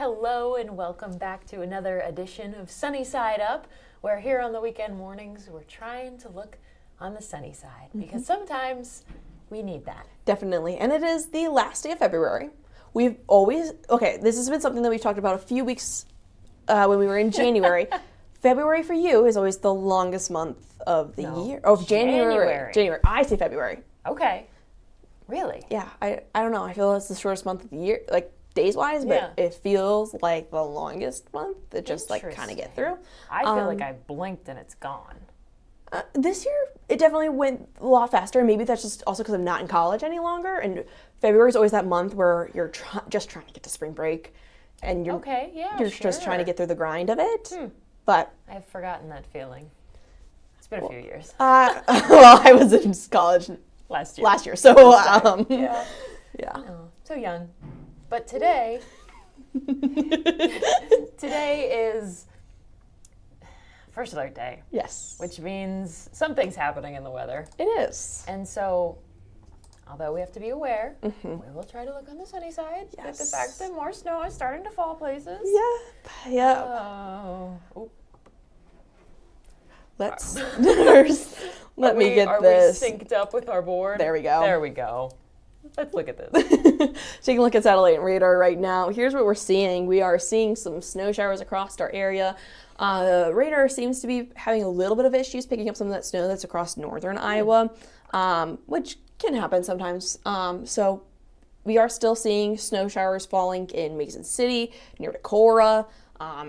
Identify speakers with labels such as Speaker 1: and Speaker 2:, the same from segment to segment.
Speaker 1: Hello and welcome back to another edition of Sunny Side Up, where here on the weekend mornings we're trying to look on the sunny side because sometimes we need that.
Speaker 2: Definitely. And it is the last day of February. This has been something that we've talked about a few weeks when we were in January. February for you is always the longest month of the year. Oh, January. I say February.
Speaker 1: Okay. Really?
Speaker 2: Yeah. I don't know. I feel it's the shortest month of the year, like days-wise, but it feels like the longest month to just like kind of get through.
Speaker 1: I feel like I blinked and it's gone.
Speaker 2: This year, it definitely went a lot faster. Maybe that's just also because I'm not in college any longer. And February is always that month where you're just trying to get to spring break, and you're just trying to get through the grind of it. But
Speaker 1: I've forgotten that feeling. It's been a few years.
Speaker 2: Well, I was in college
Speaker 1: last year.
Speaker 2: So
Speaker 1: Yeah. Oh, so young. But today is First Alert Day.
Speaker 2: Yes.
Speaker 1: Which means something's happening in the weather.
Speaker 2: It is.
Speaker 1: And so, although we have to be aware, we will try to look on the sunny side at the fact that more snow is starting to fall places.
Speaker 2: Yeah.
Speaker 1: Oh.
Speaker 2: Let me get this.
Speaker 1: Are we synced up with our board?
Speaker 2: There we go.
Speaker 1: Let's look at this.
Speaker 2: Taking a look at satellite and radar right now. Here's what we're seeing. We are seeing some snow showers across our area. Radar seems to be having a little bit of issues picking up some of that snow that's across northern Iowa, which can happen sometimes. So we are still seeing snow showers falling in Mason City, near Decorah.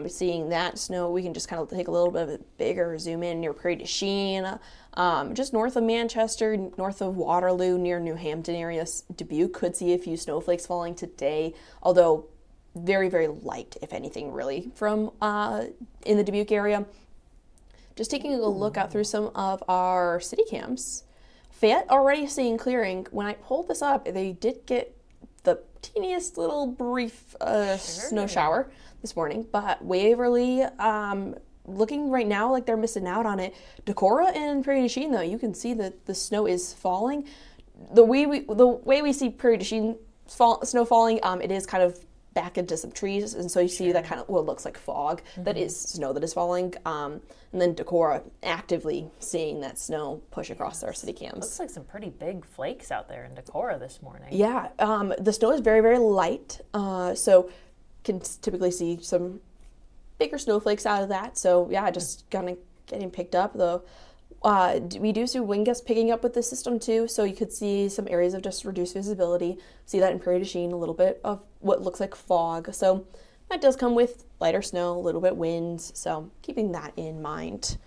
Speaker 2: Seeing that snow, we can just kind of take a little bit of a bigger zoom in near Prairie du Chien, just north of Manchester, north of Waterloo, near New Hampton area. Dubuque could see a few snowflakes falling today, although very, very light, if anything, really, from in the Dubuque area. Just taking a look out through some of our city cams. Fayette already seeing clearing. When I pulled this up, they did get the teeniest little brief snow shower this morning, but Waverly, looking right now like they're missing out on it. Decorah and Prairie du Chien, though, you can see that the snow is falling. The way we see Prairie du Chien snow falling, it is kind of back into some trees, and so you see that kind of what looks like fog. That is snow that is falling. And then Decorah actively seeing that snow push across our city cams.
Speaker 1: Looks like some pretty big flakes out there in Decorah this morning.
Speaker 2: Yeah, the snow is very, very light, so can typically see some bigger snowflakes out of that. So yeah, just kind of getting picked up though. We do see wind gusts picking up with the system too, so you could see some areas of just reduced visibility. See that in Prairie du Chien, a little bit of what looks like fog. So that does come with lighter snow, a little bit winds, so keeping that in mind.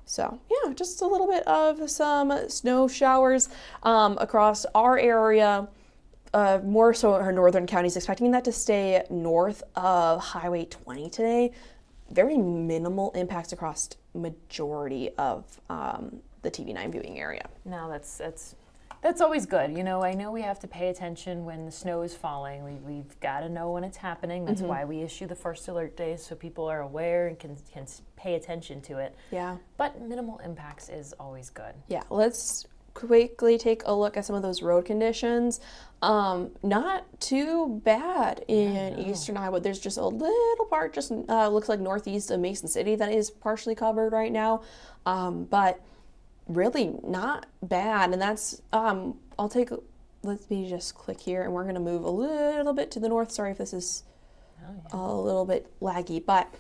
Speaker 2: So yeah, just a little bit of some snow showers across our area. More so our northern counties, expecting that to stay north of Highway 20 today. Very minimal impacts across majority of the TV9 viewing area.
Speaker 1: No, that's always good. You know, I know we have to pay attention when the snow is falling. We've got to know when it's happening. That's why we issue the First Alert days, so people are aware and can pay attention to it.
Speaker 2: Yeah.
Speaker 1: But minimal impacts is always good.
Speaker 2: Yeah, let's quickly take a look at some of those road conditions. Not too bad in eastern Iowa. There's just a little part, just looks like northeast of Mason City, that is partially covered right now, but really not bad. And that's let me just click here, and we're going to move a little bit to the north. Sorry if this is a little bit laggy, but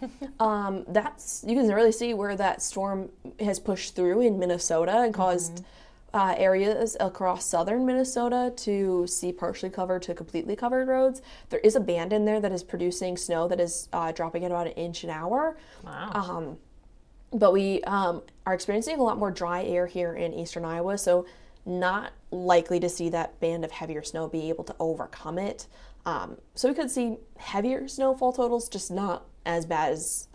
Speaker 2: that's, you can really see where that storm has pushed through in Minnesota and caused areas across southern Minnesota to see partially covered to completely covered roads. There is a band in there that is producing snow that is dropping at about 1 inch an hour.
Speaker 1: Wow.
Speaker 2: But we are experiencing a lot more dry air here in eastern Iowa, so not likely to see that band of heavier snow be able to overcome it. So we could see heavier snowfall totals, just not as bad as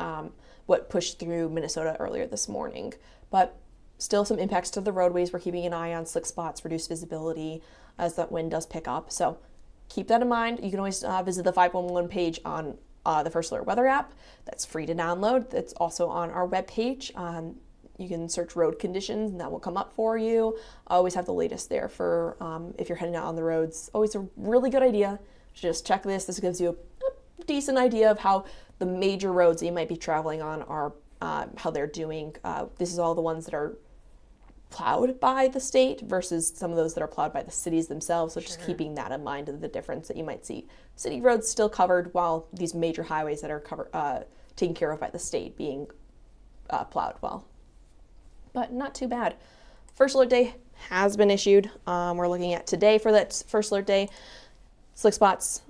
Speaker 2: what pushed through Minnesota earlier this morning. But still some impacts to the roadways. We're keeping an eye on slick spots, reduced visibility as that wind does pick up. So keep that in mind. You can always visit the 511 page on the First Alert Weather app. That's free to download. That's also on our webpage. You can search road conditions and that will come up for you. I always have the latest there for if you're heading out on the roads. Always a really good idea to just check this. This gives you a decent idea of how the major roads that you might be traveling on are, how they're doing. This is all the ones that are plowed by the state versus some of those that are plowed by the cities themselves. So just keeping that in mind of the difference that you might see. City roads still covered while these major highways that are taken care of by the state being plowed well. But not too bad. First alert day has been issued. We're looking at today for that first alert day. Slick spots,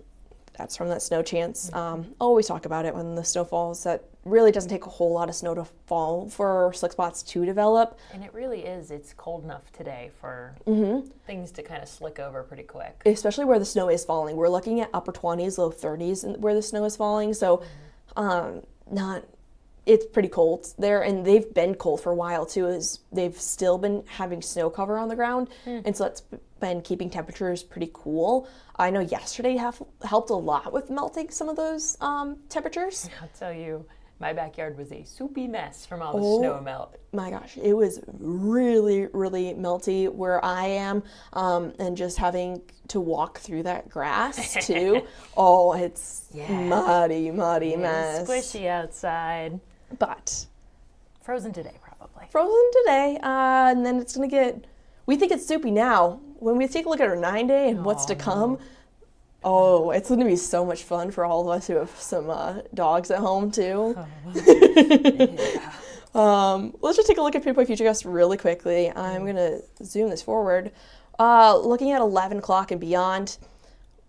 Speaker 2: that's from that snow chance. Always talk about it when the snow falls. That really doesn't take a whole lot of snow to fall for slick spots to develop.
Speaker 1: And it really is. It's cold enough today for things to kind of slick over pretty quick.
Speaker 2: Especially where the snow is falling. We're looking at upper 20s, low 30s where the snow is falling. So it's pretty cold there. And they've been cold for a while too. They've still been having snow cover on the ground. And so that's been keeping temperatures pretty cool. I know yesterday helped a lot with melting some of those temperatures.
Speaker 1: I'll tell you, my backyard was a soupy mess from all the snow melt.
Speaker 2: My gosh, it was really, really melty where I am, and just having to walk through that grass too. It's muddy mess.
Speaker 1: Squishy outside.
Speaker 2: But
Speaker 1: frozen today, probably.
Speaker 2: Frozen today, and then it's gonna get. We think it's soupy now. When we take a look at our 9-day and what's to come, it's going to be so much fun for all of us who have some dogs at home too. Let's just take a look at Pinpoint Futurecast really quickly. I'm going to zoom this forward. Looking at 11 o'clock and beyond,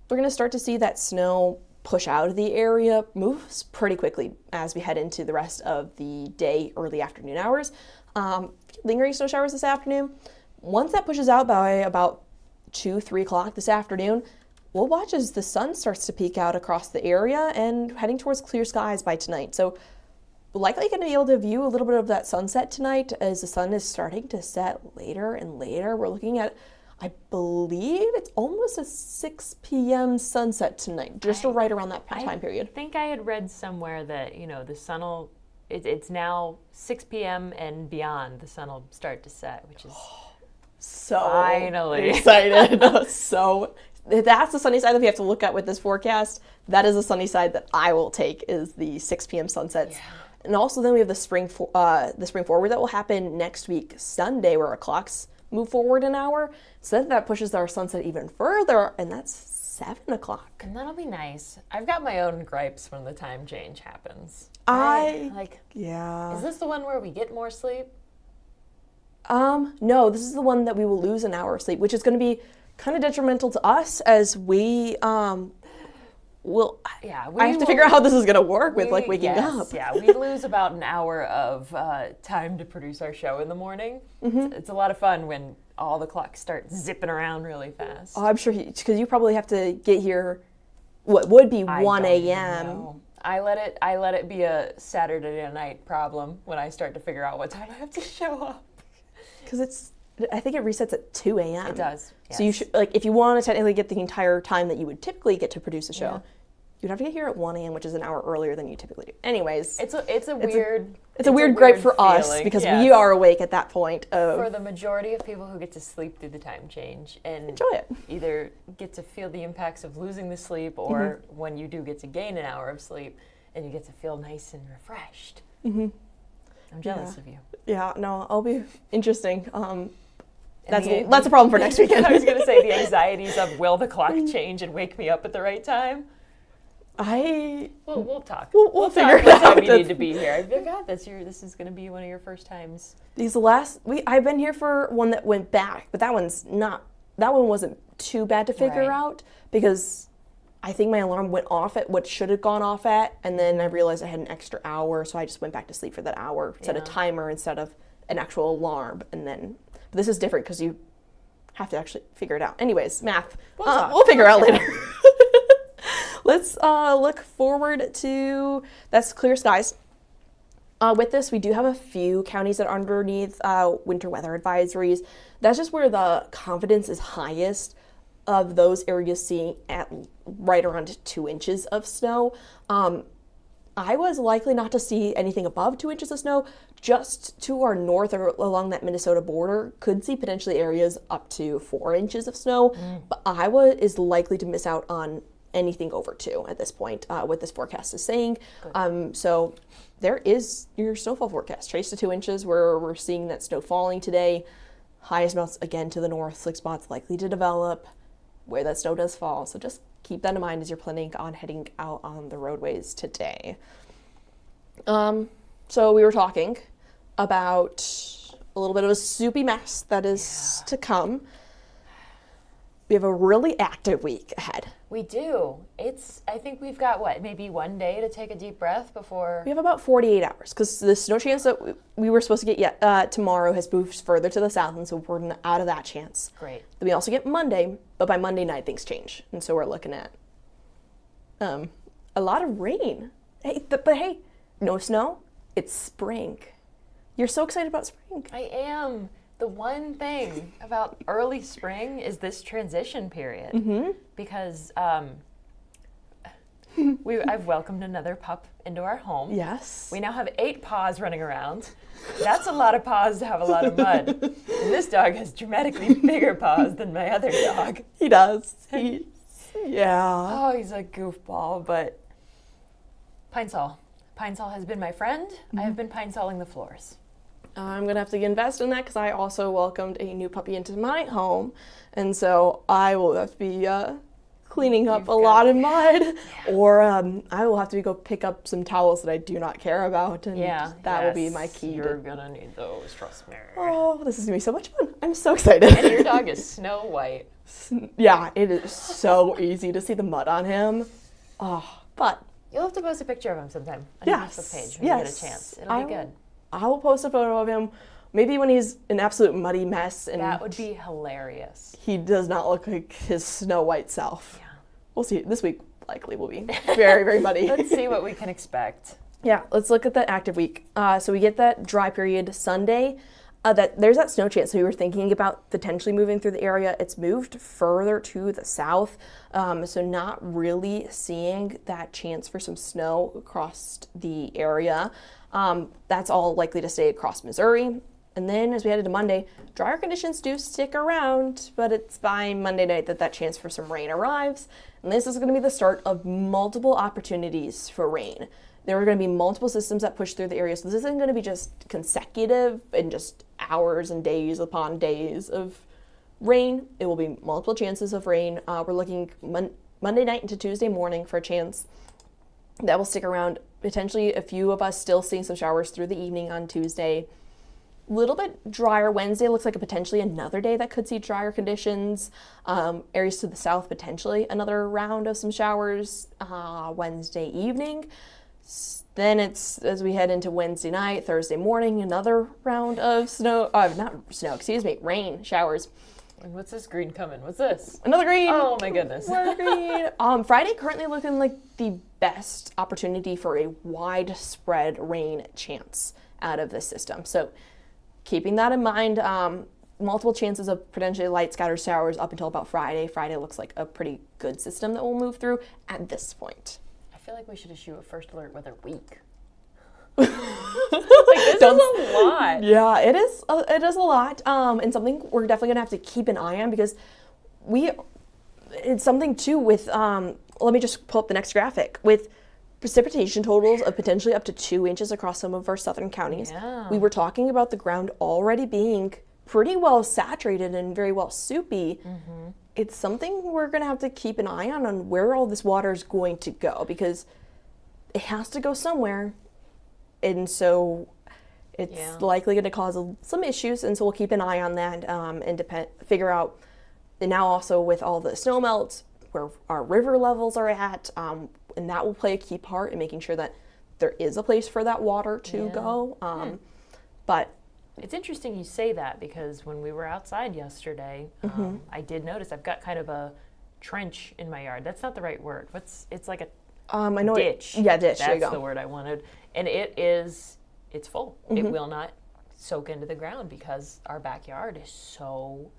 Speaker 2: we're going to start to see that snow push out of the area, moves pretty quickly as we head into the rest of the day, early afternoon hours. Lingering snow showers this afternoon. Once that pushes out by about 2-3 o'clock this afternoon, we'll watch as the sun starts to peek out across the area and heading towards clear skies by tonight. So we're likely going to be able to view a little bit of that sunset tonight as the sun is starting to set later and later. We're looking at, I believe it's almost a 6 p.m. sunset tonight, just right around that time period.
Speaker 1: I think I had read somewhere that, the sun will, it's now 6 p.m. and beyond, the sun will start to set, which is...
Speaker 2: So
Speaker 1: finally
Speaker 2: excited. So that's the sunny side that we have to look at with this forecast. That is the sunny side that I will take, is the 6 p.m. sunsets. Yeah. And also then we have the spring forward that will happen next week, Sunday, where our clocks move forward an hour. So that pushes our sunset even further, and that's 7 o'clock.
Speaker 1: And that'll be nice. I've got my own gripes when the time change happens. Is this the one where we get more sleep?
Speaker 2: No, this is the one that we will lose an hour of sleep, which is going to be kind of detrimental to us as we I have to figure out how this is going to work with waking up.
Speaker 1: Yeah, we lose about an hour of time to produce our show in the morning. It's a lot of fun when all the clocks start zipping around really fast.
Speaker 2: Oh, I'm sure, because you probably have to get here, what would be 1 a.m.
Speaker 1: I let it be a Saturday night problem when I start to figure out what time I have to show up.
Speaker 2: Because I think it resets at 2 a.m.
Speaker 1: It does. Yes.
Speaker 2: So you should, if you want to technically get the entire time that you would typically get to produce a show, you'd have to get here at 1 a.m., which is an hour earlier than you typically do. Anyways,
Speaker 1: it's a weird
Speaker 2: gripe for
Speaker 1: feeling.
Speaker 2: Us because we are awake at that point.
Speaker 1: For the majority of people who get to sleep through the time change and
Speaker 2: enjoy it,
Speaker 1: either get to feel the impacts of losing the sleep, or when you do get to gain an hour of sleep and you get to feel nice and refreshed. I'm jealous of you.
Speaker 2: Yeah, no, I'll be interesting. That's a problem for next weekend.
Speaker 1: I was going to say the anxieties of will the clock change and wake me up at the right time? We'll talk.
Speaker 2: We'll figure it out.
Speaker 1: What time you need to be here. I forgot this is going to be one of your first times.
Speaker 2: I've been here for one that went back, but that one wasn't too bad to figure out because I think my alarm went off at what should have gone off at, and then I realized I had an extra hour, so I just went back to sleep for that hour, set a timer instead of an actual alarm, and then. But this is different because you have to actually figure it out. Anyways, math. We'll figure out later. Let's look forward to that's clear skies. With this, we do have a few counties that are underneath winter weather advisories. That's just where the confidence is highest of those areas seeing at right around 2 inches of snow. I was likely not to see anything above 2 inches of snow. Just to our north or along that Minnesota border, could see potentially areas up to 4 inches of snow. But Iowa is likely to miss out on anything over 2 at this point, what this forecast is saying. So there is your snowfall forecast. Trace to 2 inches where we're seeing that snow falling today. Highest amounts again to the north, slick spots likely to develop where that snow does fall. So just keep that in mind as you're planning on heading out on the roadways today. So we were talking about a little bit of a soupy mess that is to come. We have a really active week ahead.
Speaker 1: We do. I think we've got, maybe 1 day to take a deep breath before...
Speaker 2: We have about 48 hours because the snow chance that we were supposed to get tomorrow has moved further to the south, and so we're out of that chance.
Speaker 1: Great.
Speaker 2: Then we also get Monday, but by Monday night things change, and so we're looking at a lot of rain. But hey, no snow. It's spring. You're so excited about spring.
Speaker 1: I am. The one thing about early spring is this transition period, because I've welcomed another pup into our home.
Speaker 2: Yes.
Speaker 1: We now have 8 paws running around. That's a lot of paws to have a lot of mud. And this dog has dramatically bigger paws than my other dog.
Speaker 2: He does. Yeah.
Speaker 1: Oh, he's a goofball, but Pine Sol. Pine Sol has been my friend. I have been pine soling the floors.
Speaker 2: I'm going to have to invest in that because I also welcomed a new puppy into my home. And so I will have to be cleaning up a lot of mud. Yeah. Or I will have to go pick up some towels that I do not care about. And that will be my key.
Speaker 1: You're going to need those, trust me.
Speaker 2: Oh, this is going to be so much fun. I'm so excited.
Speaker 1: And your dog is Snow White.
Speaker 2: Yeah, it is so easy to see the mud on him. Oh, but...
Speaker 1: You'll have to post a picture of him sometime on your Facebook page when you get a chance. It'll be good.
Speaker 2: I will post a photo of him, maybe when he's an absolute muddy mess. And
Speaker 1: that would be hilarious.
Speaker 2: He does not look like his Snow White self. Yeah. We'll see. This week likely will be very, very muddy.
Speaker 1: Let's see what we can expect.
Speaker 2: Yeah, let's look at the active week. So we get that dry period Sunday. There's that snow chance. So we were thinking about potentially moving through the area. It's moved further to the south. So not really seeing that chance for some snow across the area. That's all likely to stay across Missouri. And then as we head into Monday, drier conditions do stick around, but it's by Monday night that chance for some rain arrives. And this is going to be the start of multiple opportunities for rain. There are going to be multiple systems that push through the area, so this isn't going to be just consecutive and just hours and days upon days of rain. It will be multiple chances of rain. We're looking Monday night into Tuesday morning for a chance that will stick around. Potentially a few of us still seeing some showers through the evening on Tuesday. A little bit drier Wednesday. Looks like potentially another day that could see drier conditions. Areas to the south, potentially another round of some showers Wednesday evening. Then it's, as we head into Wednesday night, Thursday morning, another round of rain showers.
Speaker 1: What's this green coming? What's this?
Speaker 2: Another green.
Speaker 1: Oh my goodness.
Speaker 2: Another green. Friday currently looking like the best opportunity for a widespread rain chance out of this system. So keeping that in mind, multiple chances of potentially light scattered showers up until about Friday. Friday looks like a pretty good system that we'll move through at this point.
Speaker 1: I feel like we should issue a first alert weather week. This is a lot.
Speaker 2: Yeah, it is a lot, and something we're definitely gonna have to keep an eye on because it's something too with let me just pull up the next graphic with precipitation totals of potentially up to 2 inches across some of our southern counties.
Speaker 1: Yeah.
Speaker 2: We were talking about the ground already being pretty well saturated and very well soupy. Mm-hmm. It's something we're going to have to keep an eye on where all this water is going to go because it has to go somewhere. And so it's likely going to cause some issues. And so we'll keep an eye on that and figure out. And now also with all the snow melts, where our river levels are at, and that will play a key part in making sure that there is a place for that water to go. But
Speaker 1: it's interesting you say that because when we were outside yesterday, I did notice I've got kind of a trench in my yard. That's not the right word. It's like a
Speaker 2: I know
Speaker 1: ditch.
Speaker 2: Ditch.
Speaker 1: That's
Speaker 2: there you go.
Speaker 1: The word I wanted. And it's full. It will not soak into the ground because our backyard is so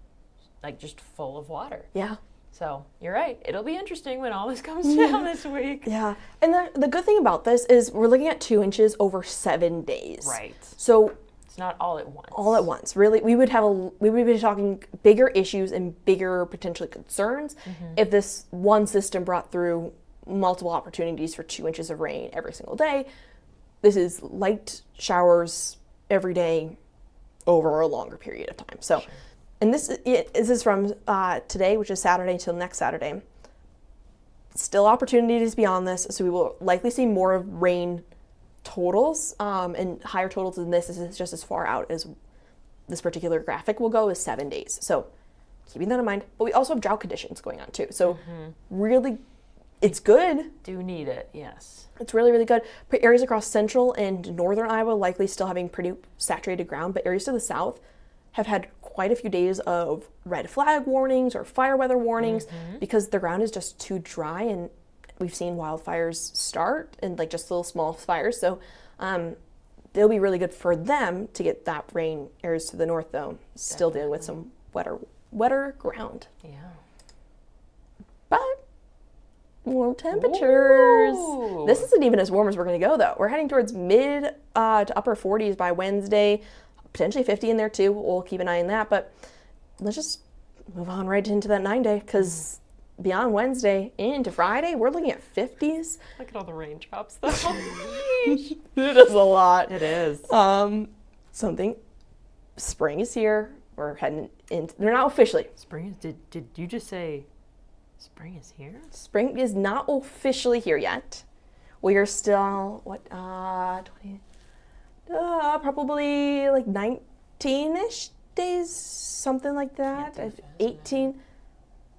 Speaker 1: just full of water.
Speaker 2: Yeah.
Speaker 1: So you're right. It'll be interesting when all this comes down this week.
Speaker 2: Yeah. And the good thing about this is we're looking at 2 inches over 7 days.
Speaker 1: Right.
Speaker 2: So
Speaker 1: It's not all at once.
Speaker 2: All at once. Really, we would be talking bigger issues and bigger potentially concerns if this one system brought through multiple opportunities for 2 inches of rain every single day. This is light showers every day over a longer period of time. So, and this is from today, which is Saturday, till next Saturday. Still opportunities beyond this, so we will likely see more of rain totals and higher totals than this. This is just as far out as this particular graphic will go, is 7 days. So keeping that in mind, but we also have drought conditions going on too. So really, it's good.
Speaker 1: Do need it, yes.
Speaker 2: It's really, really good. But areas across central and northern Iowa likely still having pretty saturated ground, but areas to the south have had quite a few days of red flag warnings or fire weather warnings because the ground is just too dry, and we've seen wildfires start and like just little small fires. So they'll be really good for them to get that rain. Areas to the north, though, still dealing with some wetter ground.
Speaker 1: Yeah.
Speaker 2: But warm temperatures.
Speaker 1: Ooh.
Speaker 2: This isn't even as warm as we're going to go, though. We're heading towards mid to upper 40s by Wednesday. Potentially 50 in there too. We'll keep an eye on that, but let's just move on right into that 9-day, because beyond Wednesday into Friday, we're looking at 50s.
Speaker 1: Look at all the raindrops, though.
Speaker 2: It is a lot.
Speaker 1: It is.
Speaker 2: Spring is here. We're heading in. They're not officially.
Speaker 1: Spring is. Did you just say spring is here?
Speaker 2: Spring is not officially here yet. We are still 20. Probably like 19-ish days, something like that. 18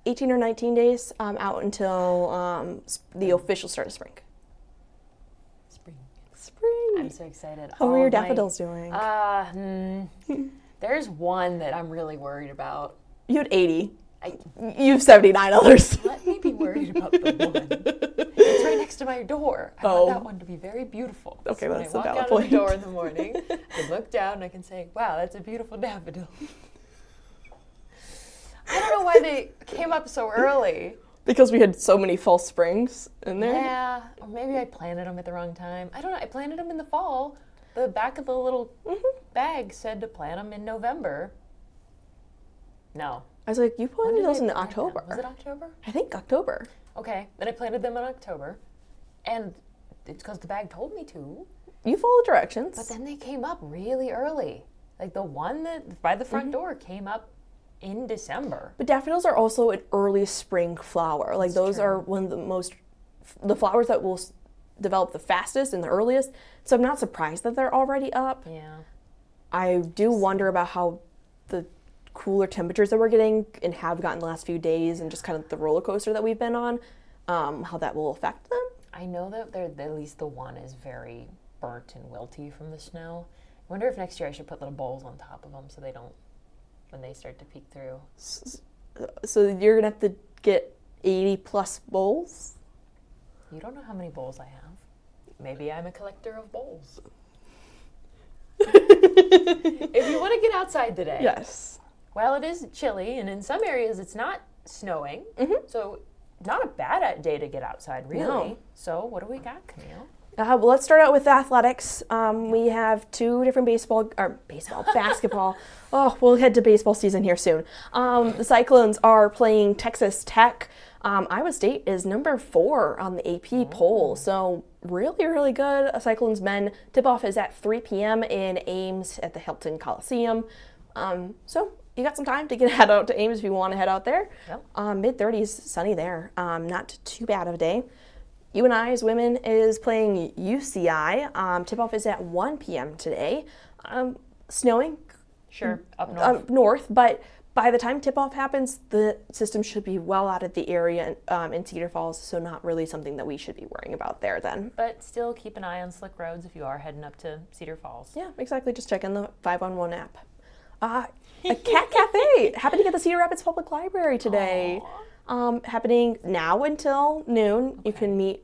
Speaker 2: or 19 days out until the official start of spring. Spring.
Speaker 1: I'm so excited.
Speaker 2: How are your daffodils doing?
Speaker 1: There's one that I'm really worried about.
Speaker 2: You had 80. You have 79 others.
Speaker 1: Let me be worried about the one. It's right next to my door. I want that one to be very beautiful.
Speaker 2: Okay,
Speaker 1: so
Speaker 2: that's
Speaker 1: when
Speaker 2: a
Speaker 1: I walk
Speaker 2: valid
Speaker 1: out
Speaker 2: point.
Speaker 1: of the door in the morning, I can look down and I can say, wow, that's a beautiful daffodil. I don't know why they came up so early.
Speaker 2: Because we had so many false springs in there?
Speaker 1: Yeah, or maybe I planted them at the wrong time. I don't know. I planted them in the fall. The back of the little bag said to plant them in November. No.
Speaker 2: I was like, you planted those in October.
Speaker 1: Was it October?
Speaker 2: I think October.
Speaker 1: Okay, then I planted them in October, and it's because the bag told me to.
Speaker 2: You follow directions.
Speaker 1: But then they came up really early. Like the one that by the front door came up in December.
Speaker 2: But daffodils are also an early spring flower. Like those are one of the flowers that will develop the fastest and the earliest. So I'm not surprised that they're already up.
Speaker 1: Yeah.
Speaker 2: I do wonder about how the cooler temperatures that we're getting and have gotten the last few days, and just kind of the roller coaster that we've been on, how that will affect them.
Speaker 1: I know that at least the one is very burnt and wilty from the snow. I wonder if next year I should put little bowls on top of them so they don't, when they start to peek through.
Speaker 2: So you're gonna have to get 80 plus bowls?
Speaker 1: You don't know how many bowls I have. Maybe I'm a collector of bowls. If you want to get outside today.
Speaker 2: Yes.
Speaker 1: Well, it is chilly, and in some areas it's not snowing, so not a bad day to get outside, really.
Speaker 2: No.
Speaker 1: So what do we got, Camille?
Speaker 2: Well, let's start out with athletics. We have two different basketball. Oh, we'll head to baseball season here soon. The Cyclones are playing Texas Tech. Iowa State is number 4 on the AP poll, so really, really good. Cyclones men. Tip-off is at 3 p.m. in Ames at the Hilton Coliseum. So you got some time to head out to Ames if you want to head out there.
Speaker 1: Yep.
Speaker 2: Mid-30s, sunny there. Not too bad of a day. UNI as women is playing UCI. Tip-off is at 1 p.m. today. Snowing.
Speaker 1: Sure, up north.
Speaker 2: Up north, but by the time tip-off happens, the system should be well out of the area in Cedar Falls, so not really something that we should be worrying about there then.
Speaker 1: But still keep an eye on slick roads if you are heading up to Cedar Falls.
Speaker 2: Yeah, exactly. Just check in the 511 app. A cat cafe happening at the Cedar Rapids Public Library today. Happening now until noon. Okay. You can meet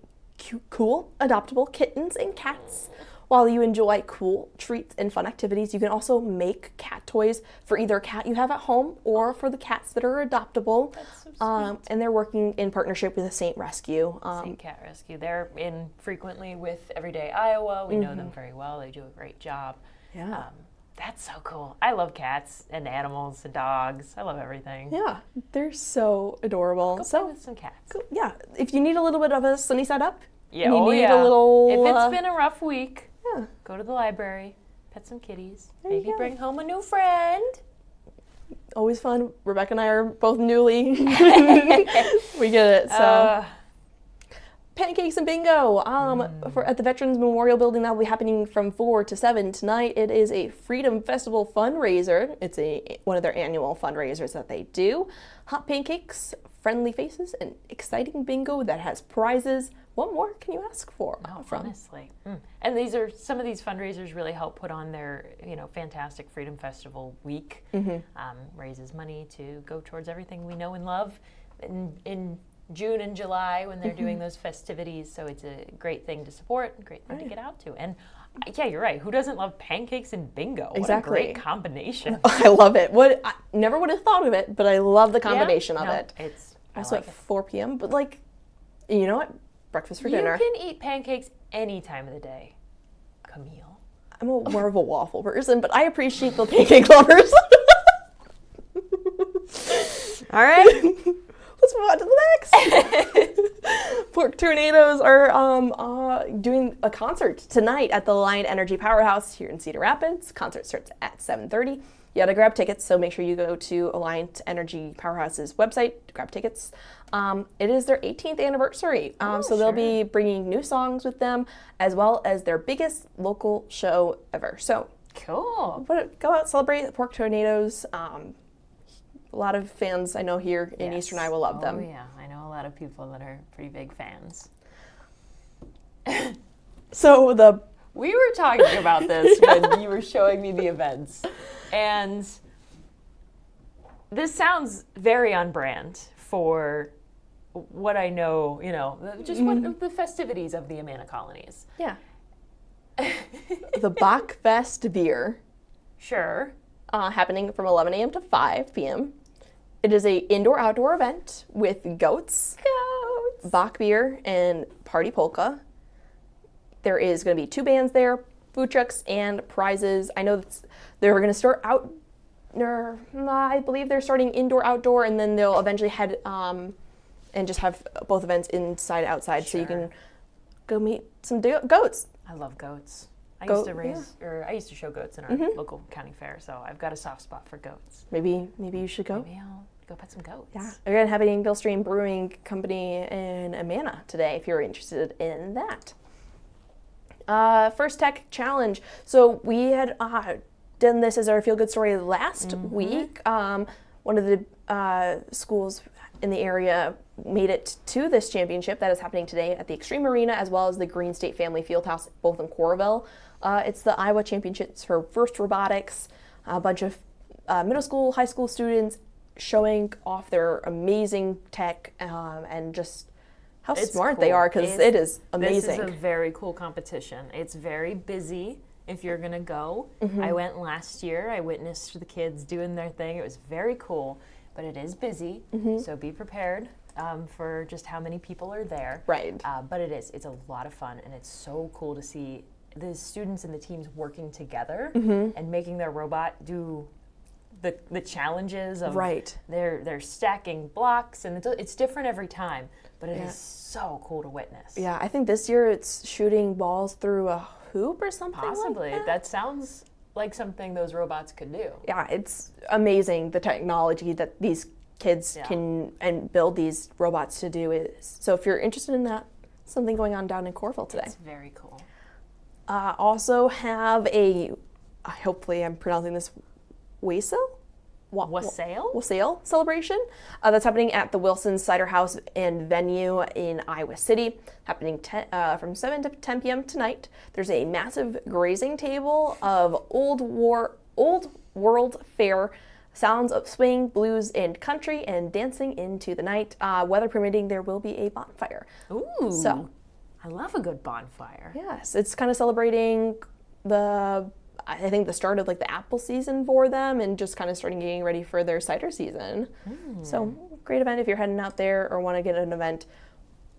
Speaker 2: cool, adoptable kittens and cats while you enjoy cool treats and fun activities. You can also make cat toys for either a cat you have at home or for the cats that are adoptable.
Speaker 1: That's so sweet.
Speaker 2: And they're working in partnership with the Saint Rescue.
Speaker 1: Saint Cat Rescue. They're in frequently with Everyday Iowa. We know them very well. They do a great job.
Speaker 2: Yeah.
Speaker 1: That's so cool. I love cats and animals and dogs. I love everything.
Speaker 2: Yeah, they're so adorable.
Speaker 1: Go
Speaker 2: So
Speaker 1: play with some cats.
Speaker 2: yeah, if you need a little bit of a sunny side up,
Speaker 1: Yeah,
Speaker 2: and you need
Speaker 1: yeah.
Speaker 2: a little.
Speaker 1: If it's been a rough week,
Speaker 2: yeah,
Speaker 1: go to the library, pet some kitties,
Speaker 2: There you
Speaker 1: maybe
Speaker 2: go.
Speaker 1: bring home a new friend.
Speaker 2: always fun. Rebecca and I are both newly. We get it. So. Pancakes and bingo at the Veterans Memorial Building. That will be happening from 4 to 7 tonight. It is a Freedom Festival fundraiser. It's one of their annual fundraisers that they do. Hot pancakes, friendly faces, and exciting bingo that has prizes. What more can you ask for?
Speaker 1: Honestly. And some of these fundraisers really help put on their, fantastic Freedom Festival week. Raises money to go towards everything we know and love in June and July when they're doing those festivities. So it's a great thing to support, great thing to get out to. And yeah, you're right. Who doesn't love pancakes and bingo?
Speaker 2: Exactly.
Speaker 1: What a great combination.
Speaker 2: I love it. I never would have thought of it, but I love the combination of it. Also at 4 p.m. But you know what? Breakfast for dinner.
Speaker 1: You can eat pancakes any time of the day, Camille.
Speaker 2: I'm more of a waffle person, but I appreciate the pancake lovers. All right. Let's move on to the next. Pork Tornadoes are doing a concert tonight at the Lion Energy Powerhouse here in Cedar Rapids. Concert starts at 7:30. You got to grab tickets, so make sure you go to Alliant Energy Powerhouse's website to grab tickets. It is their 18th anniversary, so they'll be bringing new songs with them, as well as their biggest local show ever. So
Speaker 1: cool.
Speaker 2: Go out, celebrate the Pork Tornadoes. A lot of fans I know here in Eastern Iowa love them.
Speaker 1: Oh yeah, I know a lot of people that are pretty big fans.
Speaker 2: So
Speaker 1: we were talking about this when you were showing me the events, and this sounds very on brand for what I know, just what the festivities of the Amana colonies.
Speaker 2: Yeah. The Bachfest beer.
Speaker 1: Sure.
Speaker 2: Happening from 11 a.m. to 5 p.m. It is a indoor-outdoor event with goats, Bach beer, and party polka. There is going to be 2 bands there, food trucks, and prizes. I know they're going to start out. I believe they're starting indoor-outdoor, and then they'll eventually head and just have both events inside outside, so you can go meet some goats.
Speaker 1: I love goats. I used to show goats in our local county fair, so I've got a soft spot for goats.
Speaker 2: Maybe you should go.
Speaker 1: Maybe I'll go pet some goats.
Speaker 2: Yeah. Again, having Bill Stream Brewing Company in Amana today, if you're interested in that. First Tech Challenge. So we had done this as our feel-good story last week. One of the schools in the area made it to this championship that is happening today at the Extreme Arena, as well as the Green State Family Fieldhouse, both in Coralville. It's the Iowa Championships for FIRST Robotics. A bunch of middle school, high school students showing off their amazing tech and just how smart they are, because it is amazing.
Speaker 1: This is a very cool competition. It's very busy if you're going to go. I went last year. I witnessed the kids doing their thing. It was very cool, but it is busy, so be prepared for just how many people are there.
Speaker 2: Right.
Speaker 1: But it's a lot of fun, and it's so cool to see the students and the teams working together and making their robot do the challenges of they're stacking blocks, and it's different every time, but it is so cool to witness.
Speaker 2: Yeah, I think this year it's shooting balls through a hoop or something.
Speaker 1: Possibly.
Speaker 2: Like
Speaker 1: that sounds like something those robots could do.
Speaker 2: Yeah, it's amazing the technology that these kids can and build these robots to do is. So if you're interested in that, something going on down in Coralville today.
Speaker 1: It's very cool.
Speaker 2: Also have hopefully I'm pronouncing this, Wassail celebration that's happening at the Wilson Cider House and Venue in Iowa City, happening from 7 to 10 p.m. tonight. There's a massive grazing table of old world fair sounds of swing, blues, and country, and dancing into the night. Weather permitting, there will be a bonfire.
Speaker 1: Ooh,
Speaker 2: so
Speaker 1: I love a good bonfire.
Speaker 2: Yes, it's kind of celebrating I think the start of the apple season for them, and just kind of getting ready for their cider season. So great event if you're heading out there or want to get an event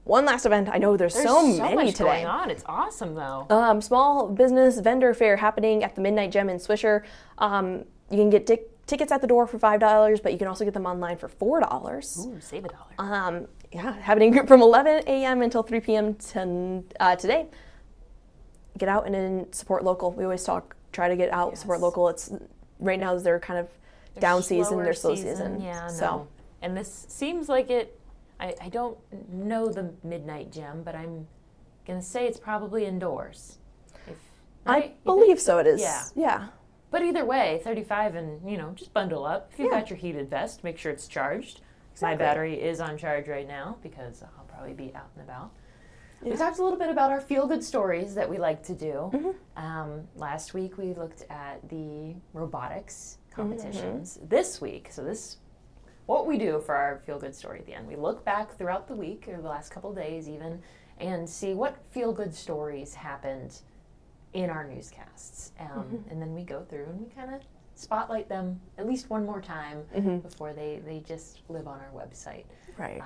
Speaker 2: one last event. I know there's so many
Speaker 1: much
Speaker 2: today.
Speaker 1: going on. It's awesome, though.
Speaker 2: Small business vendor fair happening at the Midnight Gem in Swisher. You can get tickets at the door for $5, but you can also get them online for $4.
Speaker 1: Ooh, save $1.
Speaker 2: Yeah, happening from 11 a.m. until 3 p.m. Today. Get out and then support local. We always try to get out, support local. It's right now they're kind of down season, they're slow season.
Speaker 1: Yeah,
Speaker 2: so.
Speaker 1: No. And this seems like it. I don't know the Midnight Gem, but I'm gonna say it's probably indoors.
Speaker 2: I believe so. It is. Yeah.
Speaker 1: But either way, 35 and just bundle up. If you've got your heated vest, make sure it's charged. Exactly. My battery is on charge right now because I'll probably be out and about. Yeah. We talked a little bit about our feel-good stories that we like to do. Last week we looked at the robotics competitions. This week, what we do for our feel-good story at the end, we look back throughout the week, or the last couple of days even, and see what feel-good stories happened in our newscasts. And then we go through and we kind of spotlight them at least one more time before they just live on our website.
Speaker 2: Right.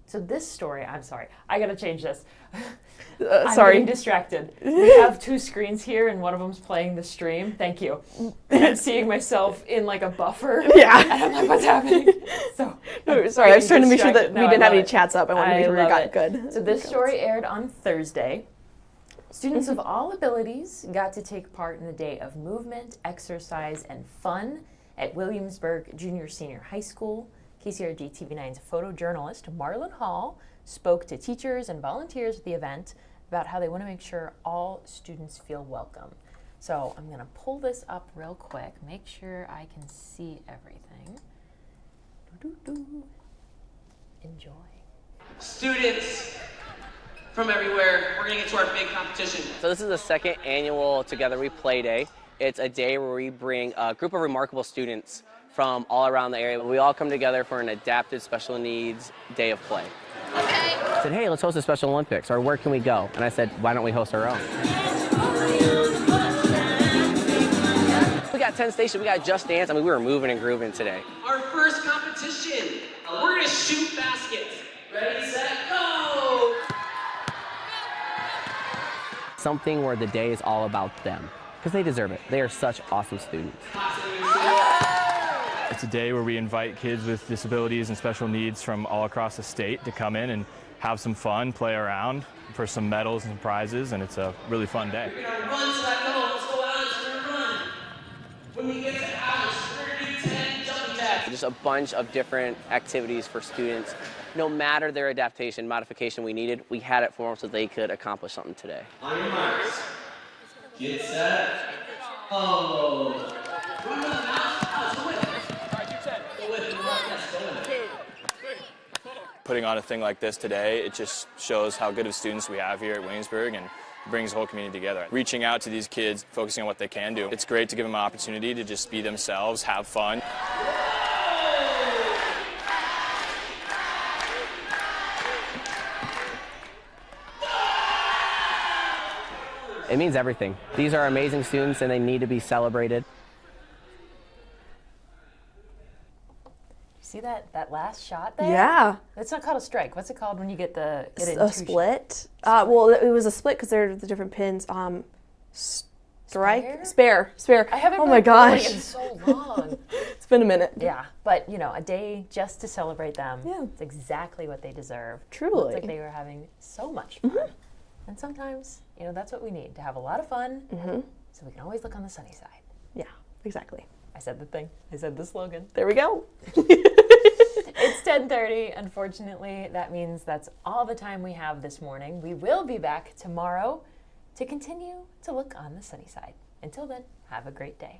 Speaker 1: So this story, I'm sorry, I gotta change this.
Speaker 2: Sorry.
Speaker 1: I'm getting distracted. We have two screens here and one of them's playing the stream. Thank you. And I'm seeing myself in like a buffer.
Speaker 2: Yeah.
Speaker 1: And I'm like, what's happening? So
Speaker 2: sorry, I was trying to make sure that
Speaker 1: No,
Speaker 2: we didn't have any
Speaker 1: it.
Speaker 2: chats up. I wanted to make sure we got good.
Speaker 1: So this story aired on Thursday. Students of all abilities got to take part in a day of movement, exercise, and fun at Williamsburg Junior Senior High School. KCRG TV9's photojournalist Marlon Hall spoke to teachers and volunteers at the event about how they want to make sure all students feel welcome. So I'm going to pull this up real quick, make sure I can see everything. Enjoy.
Speaker 3: Students from everywhere, we're going to get to our big competition.
Speaker 4: So this is the second annual Together We Play Day. It's a day where we bring a group of remarkable students from all around the area. We all come together for an adapted special needs day of play.
Speaker 3: Okay.
Speaker 4: I said, hey, let's host a Special Olympics, or where can we go? And I said, why don't we host our own? We got 10 stations, we got Just Dance. I mean, we were moving and grooving today.
Speaker 3: Our first competition, we're going to shoot baskets. Ready, set, go!
Speaker 4: Something where the day is all about them, because they deserve it. They are such awesome students.
Speaker 5: It's a day where we invite kids with disabilities and special needs from all across the state to come in and have some fun, play around for some medals and prizes, and it's a really fun day.
Speaker 3: We're going to run to that goal. Let's go, Alex. We're going to run. When we get to Alex, we're going to do 10 jumping jacks.
Speaker 4: Just a bunch of different activities for students. No matter their adaptation, modification we needed, we had it for them so they could accomplish something today.
Speaker 3: On your marks. Get set. Oh. Run to the mouse. Go with it. Go with it. Yes, go with it.
Speaker 5: Putting on a thing like this today, it just shows how good of students we have here at Williamsburg and brings the whole community together. Reaching out to these kids, focusing on what they can do. It's great to give them an opportunity to just be themselves, have fun.
Speaker 4: It means everything. These are amazing students and they need to be celebrated.
Speaker 1: See that last shot there?
Speaker 2: Yeah.
Speaker 1: It's not called a strike. What's it called when you get it in
Speaker 2: A
Speaker 1: two
Speaker 2: split. Well, it was a split because they're the different pins. Strike? Spare.
Speaker 1: I haven't
Speaker 2: Oh my
Speaker 1: been bowling
Speaker 2: gosh.
Speaker 1: in so long.
Speaker 2: It's been a minute.
Speaker 1: Yeah, but a day just to celebrate them.
Speaker 2: Yeah.
Speaker 1: It's exactly what they deserve.
Speaker 2: Truly.
Speaker 1: Looks like they were having so much fun. And sometimes, that's what we need, to have a lot of fun so we can always look on the sunny side.
Speaker 2: Yeah, exactly.
Speaker 1: I said the thing. I said the slogan.
Speaker 2: There we go.
Speaker 1: It's 10:30. Unfortunately, that means that's all the time we have this morning. We will be back tomorrow to continue to look on the sunny side. Until then, have a great day.